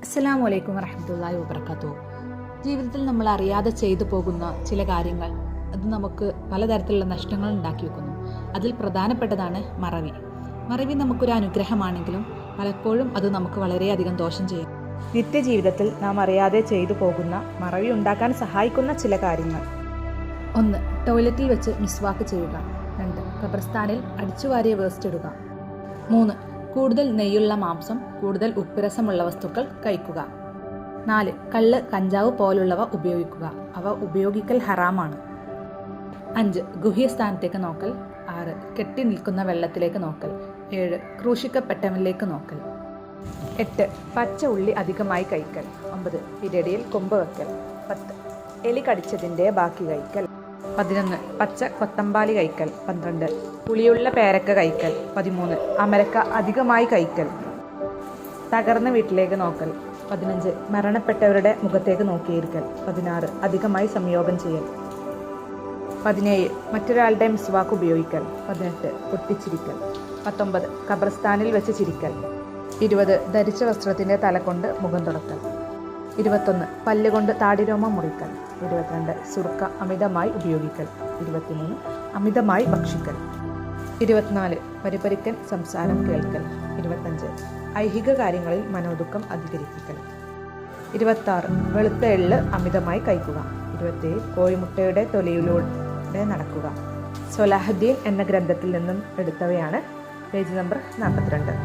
അസ്സലാമു അലൈക്കും വറഹ്മത്തുള്ളാഹി വബറകാതുഹു. ജീവിതത്തിൽ നമ്മൾ അറിയാതെ ചെയ്തു പോകുന്ന ചില കാര്യങ്ങൾ അത് നമുക്ക് പലതരത്തിലുള്ള നഷ്ടങ്ങൾ ഉണ്ടാക്കി വെക്കുന്നു. അതിൽ പ്രധാനപ്പെട്ടതാണ് മറവി. മറവി നമുക്കൊരു അനുഗ്രഹമാണെങ്കിലും പലപ്പോഴും അത് നമുക്ക് വളരെയധികം ദോഷം ചെയ്യും. നിത്യജീവിതത്തിൽ നാം അറിയാതെ ചെയ്തു പോകുന്ന മറവി ഉണ്ടാക്കാൻ സഹായിക്കുന്ന ചില കാര്യങ്ങൾ: 1. ടോയ്ലറ്റിൽ വെച്ച് മിസ്വാക്ക് ചെയ്യുക. 2. ഖബർസ്ഥാനിൽ അടിച്ചുവാരിയ വേസ്റ്റ് ഇടുക. 3. കൂടുതൽ നെയ്യുള്ള മാംസം, കൂടുതൽ ഉപ്പുരസമുള്ള വസ്തുക്കൾ കഴിക്കുക. 4. കള്ള്, കഞ്ചാവ് പോലുള്ളവ ഉപയോഗിക്കുക. അവ ഉപയോഗിക്കൽ ഹറാമാണ്. 5. ഗുഹ്യസ്ഥാനത്തേക്ക് നോക്കൽ. 6. കെട്ടി നിൽക്കുന്ന വെള്ളത്തിലേക്ക് നോക്കൽ. 7. ക്രൂശിക്കപ്പെട്ടവനിലേക്ക് നോക്കൽ. 8. പച്ച ഉള്ളി അധികമായി കഴിക്കൽ. 9. പിരടിയിൽ കൊമ്പ് വെക്കൽ. 10. എലി കടിച്ചതിൻ്റെ ബാക്കി കഴിക്കൽ. 11. പച്ച കൊത്തമ്പാലി കഴിക്കൽ. 12. പുളിയുള്ള പേരക്ക കഴിക്കൽ. 13. അമരക്ക അധികമായി കഴിക്കൽ. തകർന്ന വീട്ടിലേക്ക് നോക്കൽ. 15. മരണപ്പെട്ടവരുടെ മുഖത്തേക്ക് നോക്കിയിരിക്കൽ. 16. അധികമായി സംയോഗം ചെയ്യൽ. 17. മറ്റൊരാളുടെ മിസ്വാക്ക് ഉപയോഗിക്കൽ. 18. പൊട്ടിച്ചിരിക്കൽ. 19. ഖബർസ്ഥാനിൽ വെച്ച് ചിരിക്കൽ. 20. ധരിച്ച വസ്ത്രത്തിൻ്റെ തല കൊണ്ട് മുഖം തുടക്കൽ. 21. പല്ലുകൊണ്ട് താടിരോമം മുറിക്കൽ. 22. സുർക്ക അമിതമായി ഉപയോഗിക്കൽ. 23. അമിതമായി ഭക്ഷിക്കൽ. 24. പരിപരിക്കൻ സംസാരം കേൾക്കൽ. 25. ഐഹിക കാര്യങ്ങളിൽ മനോദുഃഖം അധികരിപ്പിക്കൽ. 26. വെളുത്ത എള്ള് അമിതമായി കഴിക്കുക. 27. കോഴിമുട്ടയുടെ തൊലിയിലൂടെ നടക്കുക. സ്വലാഹുദ്ദീൻ എന്ന ഗ്രന്ഥത്തിൽ നിന്നും എടുത്തവയാണ്. Page number 42.